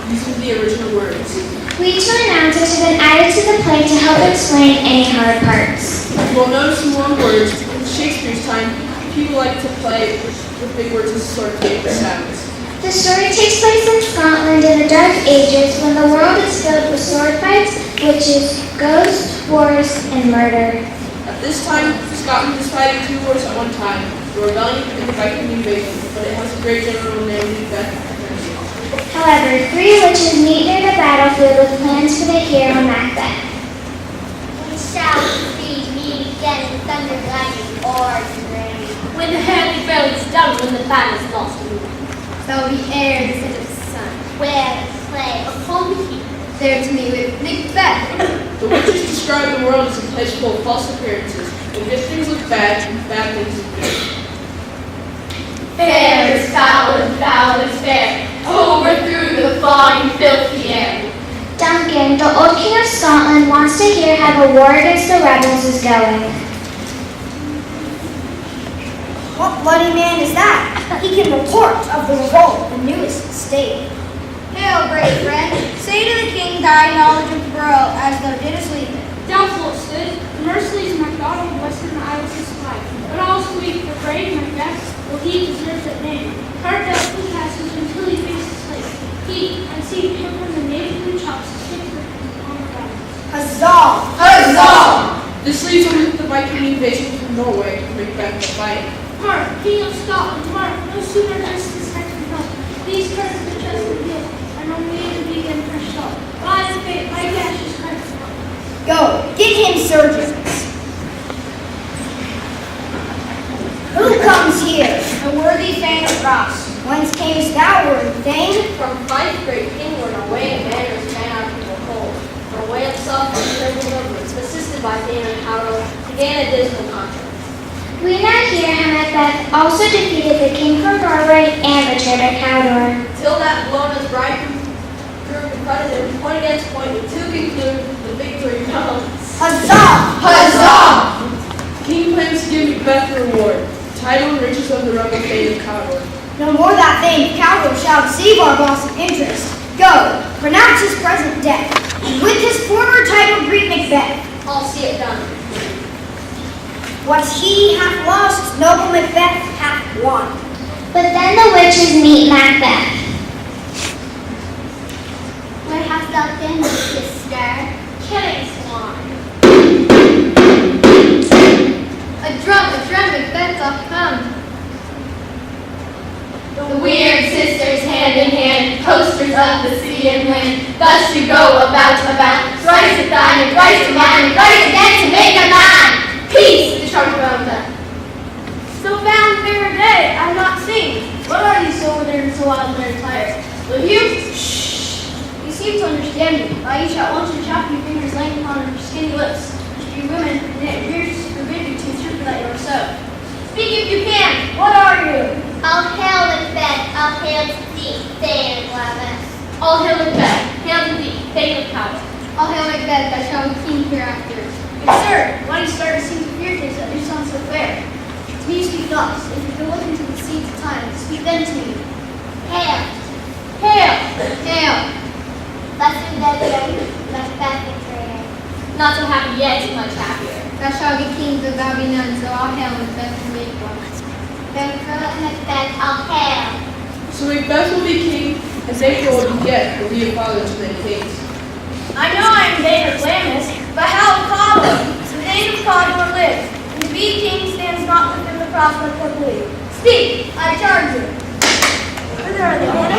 using the original words. We two announcers have been added to the play to help explain any hard parts. You will notice some long words. In Shakespeare's time, people like to play with big words as sort of make sounds. The story takes place in Scotland in the Dark Ages when the world is filled with sword fights, witches, ghosts, wars, and murder. At this time, Scotland is fighting two wars at one time, the rebellion and the Viking invasion, but it has a great general named Macbeth. However, three witches meet near the battlefield with plans for the hero Macbeth. We shall see me again in thunder, lightning, or rain. When the heavy battle is done, when the battle is lost and won. So the air, the set of the sun, where the play Upon the heat, there to me with Macbeth. The witches describe the world as a place full of false appearances, and good things look bad, and bad things look good. fair is foul and foul is fair, over through the fine, filthy air. Duncan, the old king of Scotland, wants to hear how the war against the rebels is going. What bloody man is that? He can report of the revolt of the newest state. Hail, brave friend. Say to the king thy knowledge of the borough as thou didst leave it. Doubtful it stood, mercilessly is MacDonald western Isles his flag. But all speak for brave Macbeth, well he deserves that name. Carved out the passage until he faces slave. He, unseen him from the native blue chops, sticks with him on the ground. Huzzah! Huzzah! This leaves them with the Viking invasion from Norway to Macbeth the fight. Mark, king of Scotland, Mark, no sooner does this Hector come. These curses of just revealed, and no need to be in fresh salt. By the fate, my gash is Christ. Go, get him surgeons. Who comes here? The worthy Thane of Ross. Whence camest thou, worthy Thane? From Fife, great kingward, our way of manners man our people cold. Our way of soft and trembling movements, assisted by Thane and Howell, began a dismal contest. We now hear how Macbeth also defeated the king from Norway and the traitor Cawdor. Till that blown as bridegroom confronted him point against point, the two conclude the victory comes. Huzzah! Huzzah! The king plans to give Macbeth a reward, the title and riches of the rebel Thane of Cawdor. No more that Thane of Cawdor shall receive our loss of interest. Go, pronounce his present death, and with his former title greet Macbeth. I'll see it done. What he hath lost, noble Macbeth hath won. But then the witches meet Macbeth. Where hast thou been, sister? Killing swan. A drum, Macbeth doth come. The weird sisters hand in hand, posters of the sea and wind, thus to go about, thrice to thine and thrice to mine, and thrice again to make a man. Peace, the charge around them. So bound fair day, I've not seen. What are you so withered and so wildly tired? Will you? Shh. You seem to understand me. By each at once your choppy fingers laying upon her skinny lips. You women, and it appears to forbid you to interpret that you are so. Speak if you can. What are you? I'll hail Macbeth, I'll hail to thee, Thane of Macbeth. All hail Macbeth, hail to thee, Thane of Cawdor. I'll hail Macbeth, that shall be king hereafter. Good sir, why do you start to seem to fear things that do sound so fair? To me you speak thus. If you can look into the seeds of time, speak then to me. Hail, Hail! hail. Blessed dead Macbeth the traitor. Not so happy yet, much happier. Thou shalt be king, though thou be none, so I'll hail Macbeth and make one. Then curl Macbeth, I'll hail. So Macbeth will be king, and therefore will beget will be a father to many kings. I know I am Thane of Glamis, but how of Cawdor? The Thane of Cawdor lives, and to be king stands not within the prospect of belief. Speak, I charge you. Whither are they going?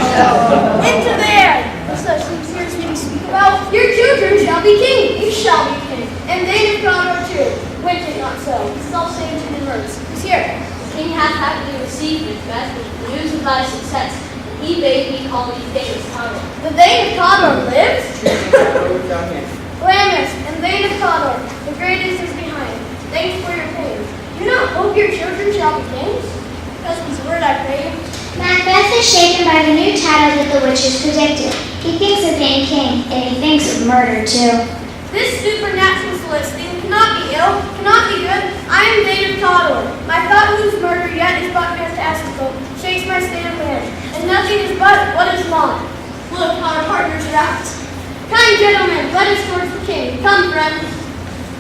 Into there! No such things here as we speak about. Your children shall be king. You shall be king. And Thane of Cawdor too. Wait it not so. The self-same to the words. Who's here? The king hath happily received Macbeth with the news of thy success, and he bade me call thee Thane of Cawdor. The Thane of Cawdor lives? Glamis and Thane of Cawdor, the greatest is behind. Thanks for your pains. Do not hope your children shall be kings? Husband's word I crave. Macbeth is shaken by the new title that the witches predicted. He thinks of being king, and he thinks of murder too. This supernatural celestial cannot be ill, cannot be good. I am Thane of Cawdor. My thought whose murder yet is but fantastical, shakes my state of man, and nothing is but what is mine. Look, how our route. Kind gentlemen, let us towards the king. Come, friends.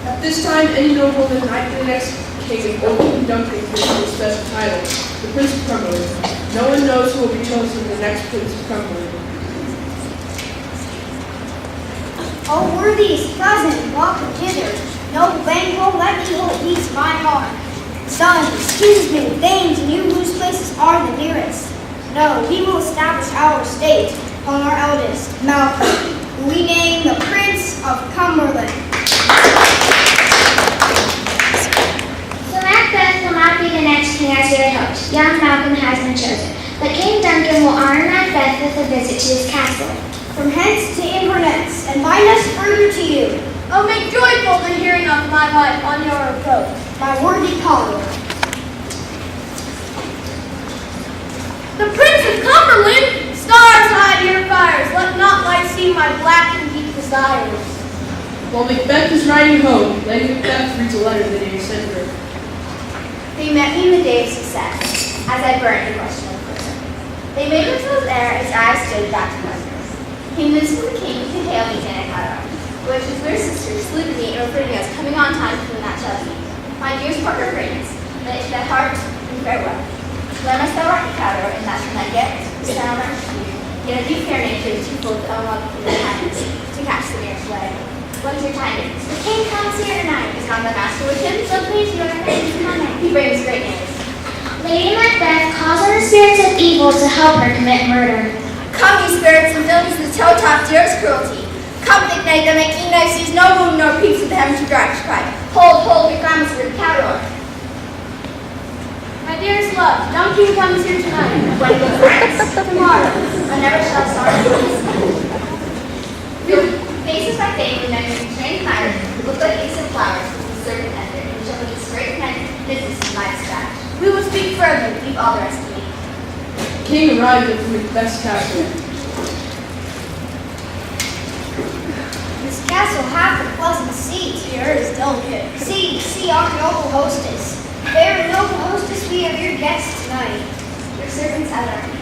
At this time, any nobleman knight the next king of Old King Duncan can receive a special title, the Prince of Cumberland. No one knows who will be chosen the next Prince of Cumberland. O worthiest cousin, welcome hither. Noble Banquo, let me hold peace my heart. Sons, kinsmen, thanes, and you whose places are the nearest. No, we will establish our state on our eldest, Malcolm, who we name the Prince of Cumberland. So Macbeth will not be the next king as he had hoped. Young Malcolm has been chosen. But King Duncan will honor Macbeth with a visit to his castle. From hence to Inverness, and bind us further to you, Oh, make joyful the hearing of my wife on your approach. my worthy Commodore. The Prince of Cumberland! Stars hide your fires. Let not light see my black and deep desires. While Macbeth is riding home, Lady Macbeth reads a letter that he sent her. They met me in the day of success, as I burned the questionable person. They made themselves there as I stood back to wonders. Came news from the king to hail me in Canada, which his dear sister saluted me and referred me as coming on time for the match of me. My dearest partner friends, let it to thy heart and farewell. Let us thou art Canada, and that when I get to sound our fear, yet I do fair nature is twofold unlove for the hands to catch the nearest way. What is your tidings? The king comes here tonight. Is not the master with him? So please your name is coming. He brings great news. Lady Macbeth calls on the spirits of evil to help her commit murder. Come, ye spirits, and villains of the toe-top dearest cruelty. Come, ignite them, and keen knife sees no wound nor peaks of the heavens to drive to cry. Hold, hold, your glamours for the Cawdor. My dearest love, Duncan comes here tonight. When will France? Tomorrow. I never shall sorrow your faces by fame, remembering strange matters, look like innocent flowers, with a serpent ender, and shall be straight men, business in my dispatch. We will speak further. Leave all the rest to me. The king arrived at Macbeth's castle. This castle hath a pleasant seat. Here is delicate. See our noble hostess. Fair and noble hostess, we are your guests tonight. Your servants have learned.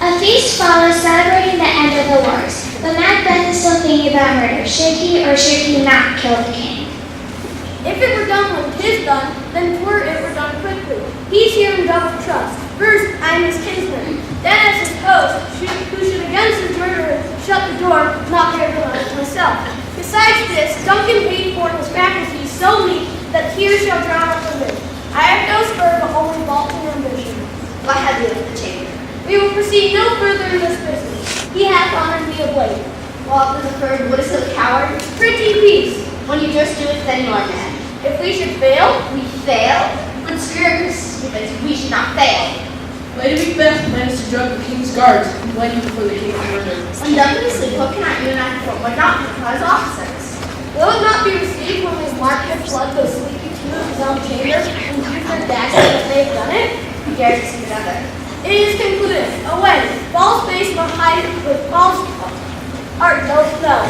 A feast follows celebrating the end of the wars, but Macbeth is still thinking about murder. Should he or should he not kill the king? If it were done when 'tis done, then twere it were done quickly. He's here in double trust. First, I am his kinsman. Then as his host, who should against his murderer shut the door, not dare to let myself. Besides this, Duncan paid for his faculties so weak that tears shall drown up the lid. I have no spur, but only vaulting ambition. What have you in the chamber? We will proceed no further in this business. He hath honored me of late. Well, if this occurred, what is so coward? Pretty peace. When you just do it, then you are mad. If we should fail, We fail? Good spirit, stupid, we should not fail. Lady Macbeth plans to drug the king's guards and blame him for the king's murder. When Duncan is asleep, what cannot you and I perform? What not for his officers? will it not be received when his Marquis flood those sleepy two of his own chamber and use their daggers that they have done it? He dares to see another. It is concluded. Away. False face will hide with false art doth know.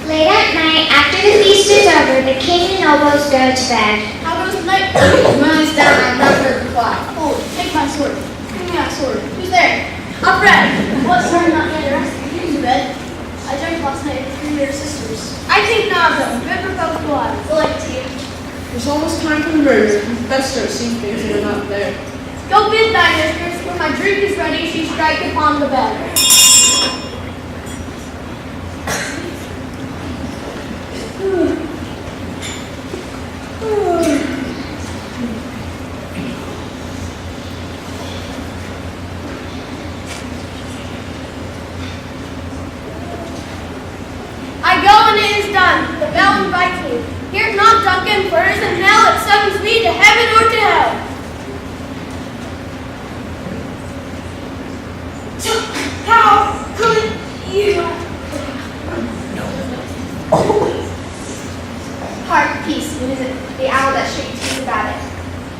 Late at night, after the feast is over, the king and nobles go to bed. How goes the night? Runs down, I've not heard reply. Hold, take my sword. Give me that sword. Who's there? A friend. What sword not yet arrested? You to bed. I drank last night with 3 of your sisters. I think not of them. Good for both lives. Like to you. It's almost time for the murder. Macbeth starts seeing things that are not there. Go bid thy mistress, when my drink is ready, she strike upon the bell. I go and it is done. The bell invites me. Hear it not, Duncan, for it is a knell that summons me to heaven or to hell. How could you? Hark, peace. It is the owl that shrieks about it.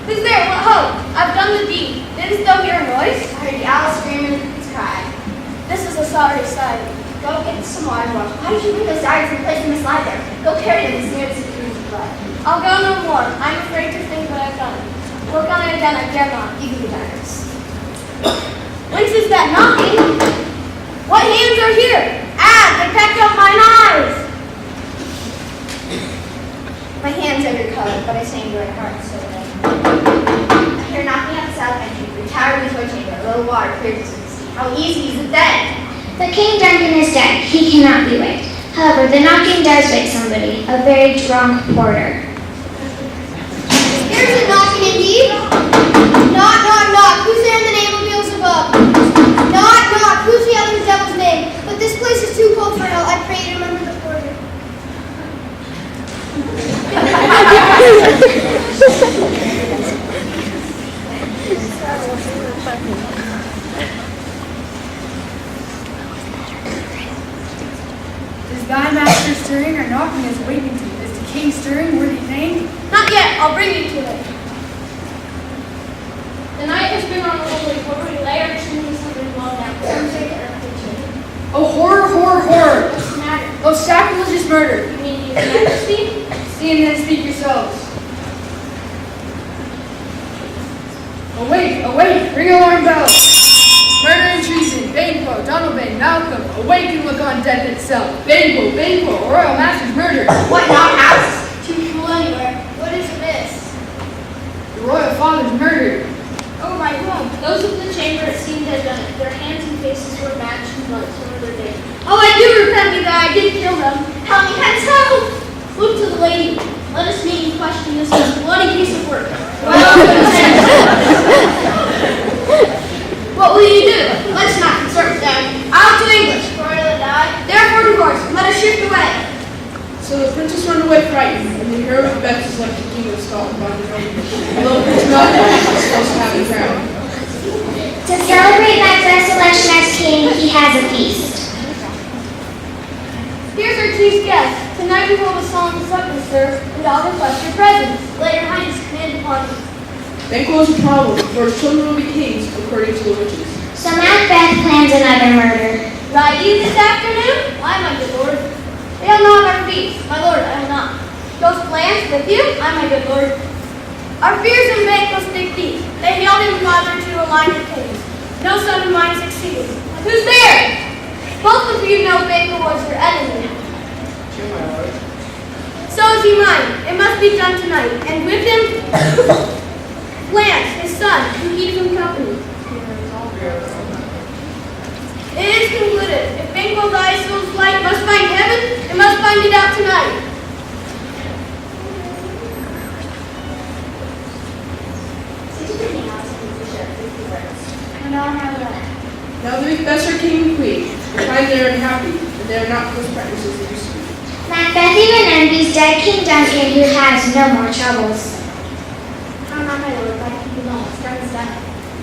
Who's there? What ho? I've done the deed. Didn't thou hear a noise? I heard the owl scream and its cry. This is a sorry sight. Go get some water and wash. Why did you bring those daggers and place them aside there? Go carry them as near as you can with blood. I'll go no more. I'm afraid to think what I've done. Look on it again, I dare not. You can be daggers. Whence is that knocking? What hands are here? catch up mine eyes. My hands are your color, but I sang your heart so late. I hear knocking at the south entry, your tower before chamber, a little water clears to the sea. How easy is it then? But King Duncan is dead. He cannot be waked. However, the knocking does wake somebody, a very drunk porter. Here's a knocking indeed. Knock, knock, knock. Who's there in the name of Beelzebub? Knock, knock. Who's the other devil's name? But this place is too cold for hell. I pray you remember the porter. Is thy master stirring or knocking is waiting to you? Is the king stirring, worthy thane? Not yet, I'll bring you to it. The night has been unruly, for we lay our chimneys under well down. Some say to earth and chimney. Oh, horror, horror, horror! What's the matter? Oh, sacrilegious murder! You mean your majesty? See and then speak yourselves. Awake, awake, ring alarm bells! Murder and treason, Banquo, Donalbain, Malcolm, awake and look on death itself. Banquo, Banquo, royal master's murder. What not house? Too cool anywhere. What is amiss? The royal father's murdered. Oh, my whom? Those of the chamber it seemed had done it. Their hands and faces were matched in blood, so were their days. Oh, I do repent me that I did kill them. Tell me, canst thou? Look to the lady. Let us meet and question this bloody piece of work. What will you do? Let us not consort with them. Out to English. Royal die. Therefore divorce. Let us shift away. So the princess ran away frightened, and the hero Macbeth is left the king of Scotland by the government, although Prince Malcolm is supposed to have the crown. To celebrate Macbeth's election as king, he has a feast. Here's our chief guest. Tonight we hold a solemn supper, sir, and I'll request your presence. Let your highness command upon me. Banquo is a problem, for his children will be kings, according to the witches. So Macbeth plans another murder. Ride you this afternoon? Why, my good lord? They will not our feast. My lord, I will not. Those plans with you? I, my good lord. Our fears and Banquo stick deep. They hailed him father to a line of kings. No son of mine succeeded. Who's there? Both of you know Banquo was your enemy. True, my lord. So is he mine. It must be done tonight. And with him, Lance, his son, who keeps him company. It is concluded. If Banquo's eyes soul's light must find heaven, it must find it out tonight. Now the Macbeths are king and queen. They find they are unhappy, and they are not close partners as they used to be. Macbeth even envies dead King Duncan, who has no more troubles. Come on, my lord, like you know, starts that.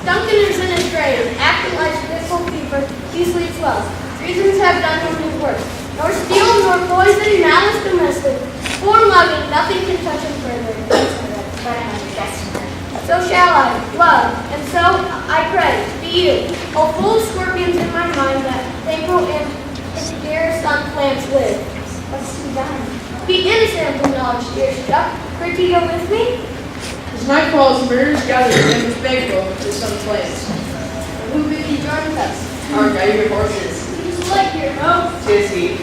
Duncan is in his grave, acting like fitful fever. He sleeps well. Reasons have done him his work. Nor steel, nor poison, malice domestic. Form loving, nothing can touch him further. But I have a destiny. So shall I, love, and so I pray, be you. O full of scorpions in my mind that Banquo and his dear son Lance live. What's to be done? Be innocent of knowledge, dear Stuck. Pray to go with me? As night falls, murderers gather against Banquo, his son Lance. Who will you join with us? Our guiding horses. He's like your rope. Tis he.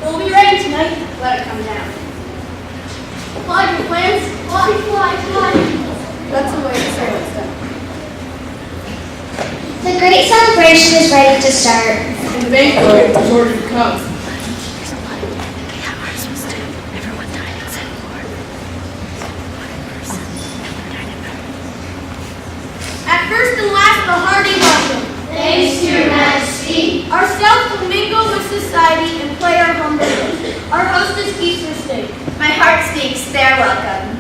It'll be ready tonight. Let it come down. Fly, your plans. Fly, fly, fly. That's the way to say it's done. The great celebration is ready to start. And Banquo is ordered to come. At first and last, the hearty welcome. Thanks to your majesty. Ourselves will mingle with society and play our humble part. Our hostess keeps her state. My heart speaks, they're welcome.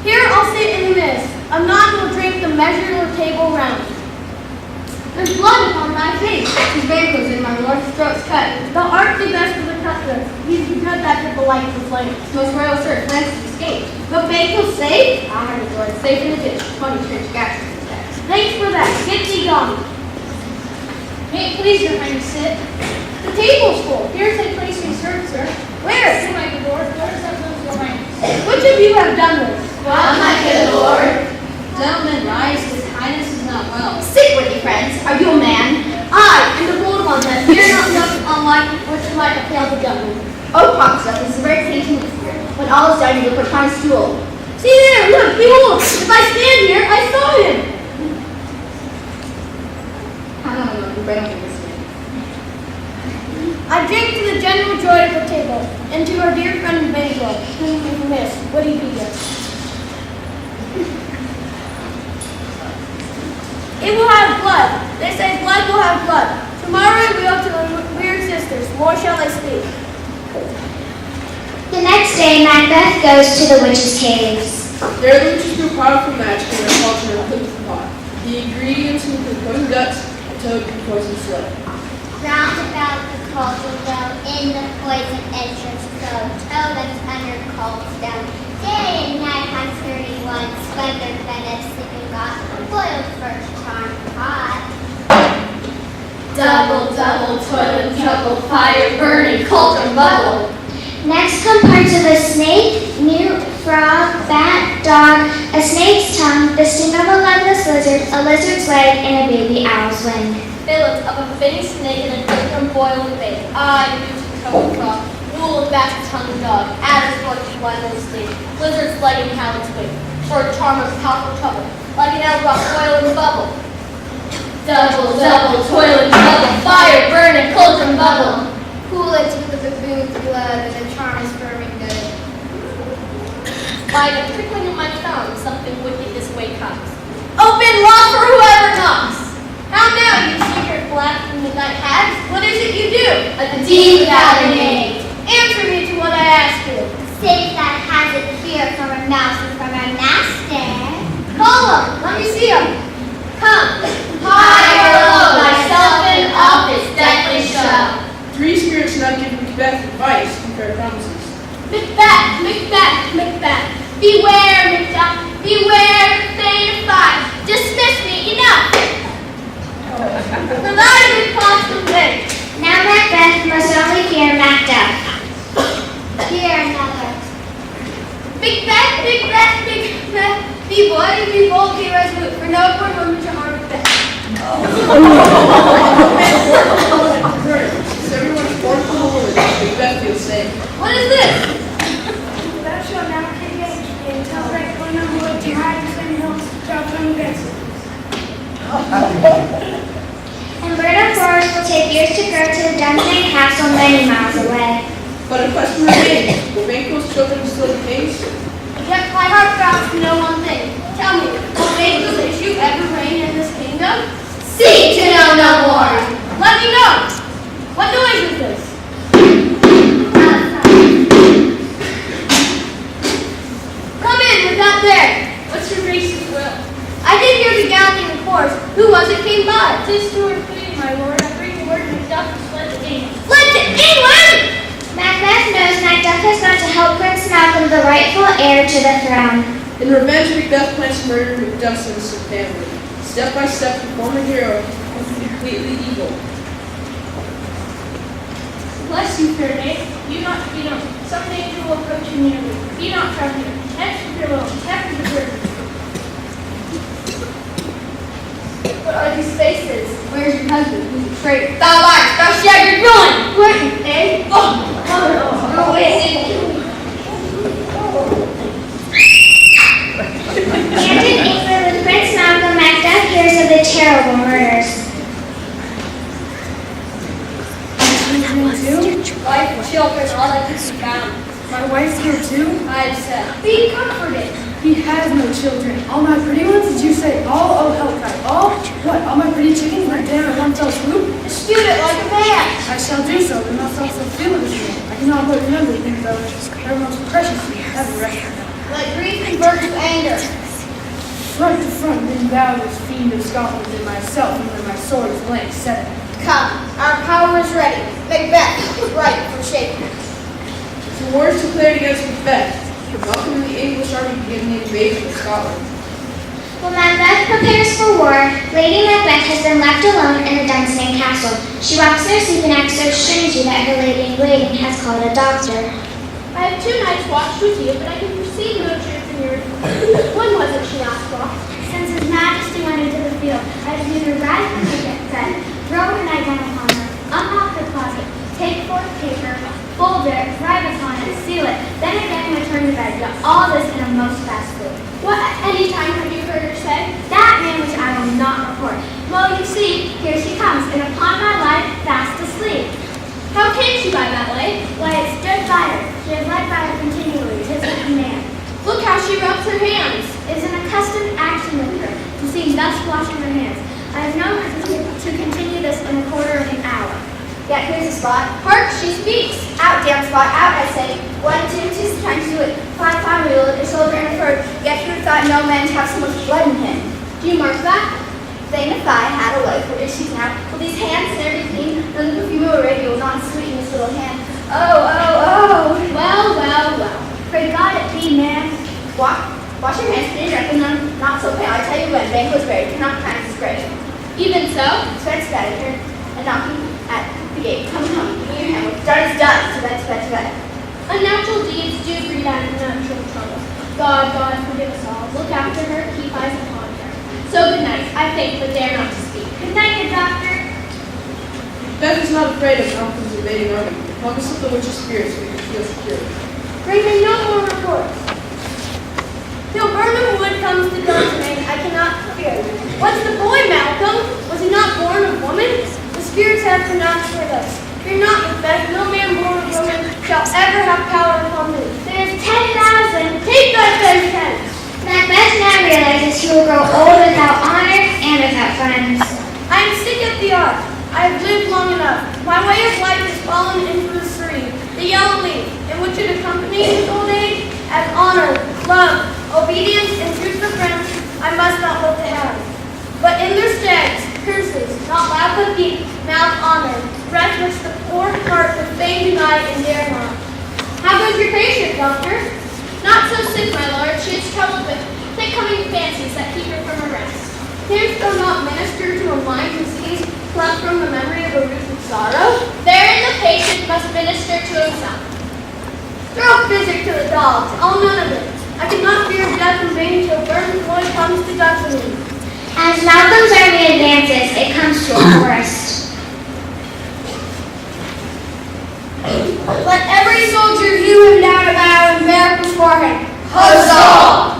Here I'll sit in the midst. Anon will drink the measured or table round. There's blood upon thy face. His Banquo's in my lord's throat's cut. Thou art the best of the cutthroats. He's the good that took the life of flame. Most royal sir, Lance escaped. But Banquo's safe? Ah, my lord, safe in the ditch. 20 trench gashes instead. Thanks for that. Get thee gone. May it please your highness sit. The table's full. Here's a place we serve, sir. Where? To my good lord, doors of those your highness. Which of you have done this? Well, my good lord. Gentlemen, rise. His highness is not well. Sit with you, friends. Are you a man? I, and the bold one that fear not nothing on like a pail of gum. Oh, Papa, this is a very painting here. When all is done, you will put on a stool. See there, look, behold! If I stand here, I saw him! I don't know, you better this way. I drink to the general joy of the table, and to our dear friend Banquo, whom we miss. Would he be here? It will have blood. They say blood will have blood. Tomorrow we go to the weird sisters. More shall I speak. The next day, Macbeth goes to the witches' caves. There the witches brew powerful magic in their cauldron or cooked pot. The ingredients include poison guts, a toad, and poison sled. Round about the cauldron go, in the poison entrance go, toad that's under cold stone. Day and night has 31, splendor fed sleeping got, boiled first charm hot. Double, double, toil and trouble, fire burning, cauldron bubble. Next come parts of a snake, newt, frog, bat, dog, a snake's tongue, the sting of a legless lizard, a lizard's leg, and a baby owl's wing. Fillets of a finny snake and a cauldron boiling bait. I newt and trouble frog, wool and bat tongue dog, adder's forky one and sting, lizard's leg and coward's wing. For a charm of powerful trouble, like an arrow rock boil and bubble. Double, double, toil and trouble, fire burning, cauldron bubble. Cool it with the boon's blood, and the charm is firm and good. By the prickling of my thumb, something wicked this way comes. Open law for whoever knocks! How now, you secret black from the night hags? What is it you do? A deed without a name. Answer me to what I ask you. Save that has it fear from a mouse and from a master. Call him. Let me see him. Come. High or low, thyself in office, deathly show. 3 spirits not give Macbeth advice and fair promises. Macbeth, Macbeth, Macbeth. Beware, Macbeth, beware, thane of fire. Dismiss me, enough. The light of impossible thing. Now Macbeth must only fear Macduff. Here another. Macbeth, Macbeth, Macbeth. Be bloody, be bold, be resolute, for no poor woman to harm Macbeth. Since everyone is born from a woman, Macbeth feels safe. What is this? Thou shalt never take age, and tell right one of wood to hide in the hills, drop from against it. And Bird Forest will take years to grow to the Dunstan Castle many miles away. But a question remains. Will Banquo's children still the kings? Yet my heart grasps to know one thing. Tell me, will Banquo's issue ever reign in this kingdom? Seek to know no more. Let me know. What noise is this? Come in, without there. What's your grace's will? I did hear the galloping of horse. Who was it came by? 'Tis Stuart Queen, my lord. I bring the word Macduff has fled to England. Fled to England! Macbeth knows Macduff has gone to help Prince Malcolm, the rightful heir to the throne. In revenge, Macbeth plans to murder Macduff's innocent family. Step by step, the former hero becomes completely evil. Bless you, fair maid. Be not. Some danger will approach you nearly. Be not from here. Hence with your will. After the burden. What are these faces? Where's your husband? Who's a traitor? Thou liest! Thou staggered villain! Wait, eh? Oh, wait. And in England with Prince Malcolm, Macduff hears of the terrible murders. Wife and children, all that can be found. My wife's here too? I have said, be comforted. He has no children. All my pretty ones, did you say? All? Oh, hell, God. All? What, all my pretty chickens went down in one fell swoop? Dispute it like a man. I shall do so, but must also feel it again. I cannot but remember things that are most precious to me, ever rest. Let grief convert to anger. Front to front, then thou, this fiend of Scotland, and myself, and when my sword is blank, set it. Come, our power is ready. Macbeth is right for shaking. So war is declared against Macbeth. Malcolm and the English army begin the invasion of Scotland. While Macbeth prepares for war, Lady Macbeth has been left alone in the Dunstan Castle. She walks in her sleep and acts so strangely that her lady-in-waiting has called a doctor. I have 2 nights watched with you, but I can perceive no truth in your report. When was it she asked for? Since His Majesty went into the field, I have neither rise nor get fed. Throw her night gown upon her. unlock the closet, take forth paper, fold it, write upon it, seal it, then again return to bed. Do all this in a most fast sleep. What at any time have you heard her say? That man which I will not report. Well, you see, here she comes, and upon my life, fast asleep. How came she by that way? Why, it stood by her. She has led by her continually, 'tis a command. Look how she rubs her hands. It is an accustomed action with her, to see thus washing her hands. I have known her to continue this in a quarter of an hour. Yeah, here's a spot. Hark, she speaks. Out, damn spot, out, I say. 1, 2, 2's the time to do it. 5, 5, we will look your shoulder and referred. Yet who thought no man to have so much blood in him? Do you mark that? Thing if I had a wife, where is she now? With these hands and everything, none of the perfume of Arabia will not sweeten this little hand. Oh, oh, oh. Well, well, well. Pray God it be, man. Wash your hands, clean your none, not so pale. I tell you when, Banquo's buried, cannot find his grave. Even so? Sweat's bad, I heard a knocking at the gate. Come, come, give me your hand. What's done is done. To bed, to bed, to bed. Unnatural deeds do breed unnatural trouble. God, forgive us all. Look after her, keep eyes upon her. So good night. I think, but dare not to speak. Good night, good doctor. Beth is not afraid of Malcolm's invading army. Promise of the witch's spirits make her feel secure. Bring me no more reports. Till Burnham Wood comes to Dunsinane, I cannot fear. What's the boy, Malcolm? Was he not born of woman? The spirits have pronounced for us. Fear not, Macbeth, no man born of woman shall ever have power upon me. There's 10,000. Take thy vengeance. Macbeth now realizes he will grow old without honor and without friends. I am sick of the art. I have lived long enough. My way of life is fallen into the stream, the yellow leaf, in which it accompanies old age as honor, love, obedience, and truth of friends I must not hope to have. But in their stead, curses, not loud but deep, mouth honor, breath which the poor heart would fain deny and dare not. How goes your patient, doctor? Not so sick, my lord. She is troubled with thick coming fancies that keep her from her rest. Canst thou not minister to a mind who seems plucked from the memory of a root of sorrow? Therein the patient must minister to himself. Throw physic to the dogs, all none of it. I cannot fear death in vain till Burnham Wood comes to Dunsinane. As Malcolm's army advances, it comes to a forest. Let every soldier hew him down a battle and bear before him. Huzzah!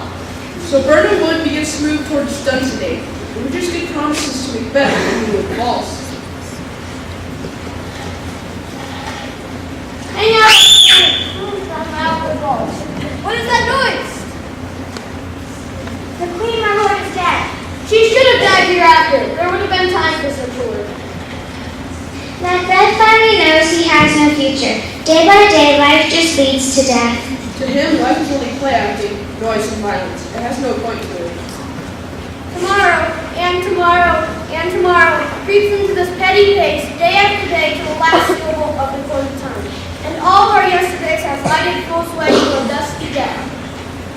So Burnham Wood begins to move towards Dunsinane. The witches give promises to Macbeth and he would false. Hang out! What is that noise? The queen, my lord, is dead. She should have died hereafter. There would have been time for such work. Macbeth finally knows he has no future. Day by day, life just leads to death. To him, life is only play acting, noise and violence. It has no point to it. Tomorrow, and tomorrow, and tomorrow creeps into this petty pace, day after day, to the last syllable of the closing time. And all our yesterdays have lighted full sway to a dusky death.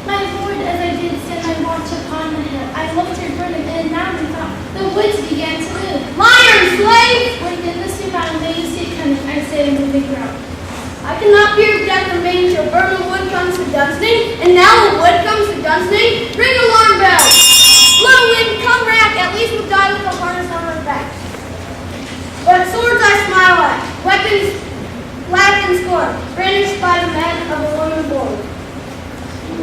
My lord, as I did send my watch upon the hill, I looked her burning, and now methought the woods began to move. Liar, slave! When in the sea found lady see it coming, I said in moving ground. I cannot fear death in vain till Burnham Wood comes to Dunsinane, and now a wood comes to Dunsinane. Ring alarm bell! Blow wind, come rack, at least we'll die with a harness on our back. But swords I smile at, weapons laugh and scorn, brandished by the men of a woman born.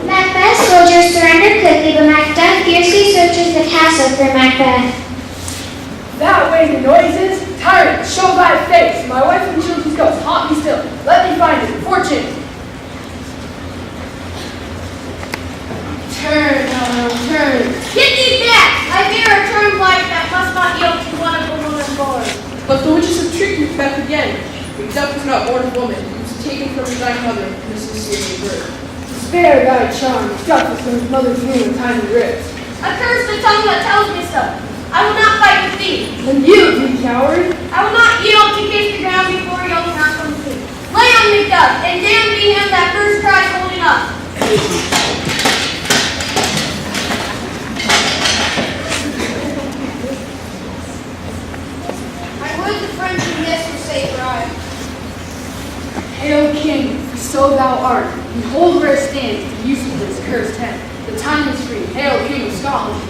Macbeth's soldiers surrender quickly, but Macduff fiercely searches the castle for Macbeth. That way the noise is? Tyrant, show thy face! My wife and children's ghost, haunt me still. Let me find it. Fortune! Turn, turn. Get thee back! I bear a term life that must not yield to one of the woman born. But the witches have tricked Macbeth again. Macduff was not born of woman. He was taken from his thy mother and this is the birth. Spare thy charm, struck us from his mother's womb with tiny ribs. I curse the tongue that tells me so. I will not fight with thee. And you, you coward! I will not yield to kiss the ground before you'll count from me. Lay on Macduff, and damn be him that first tries holding up. I would the French in this were safe ride. Hail King, for so thou art. Behold where stands the use of this cursed head. The time is free. Hail King of Scotland.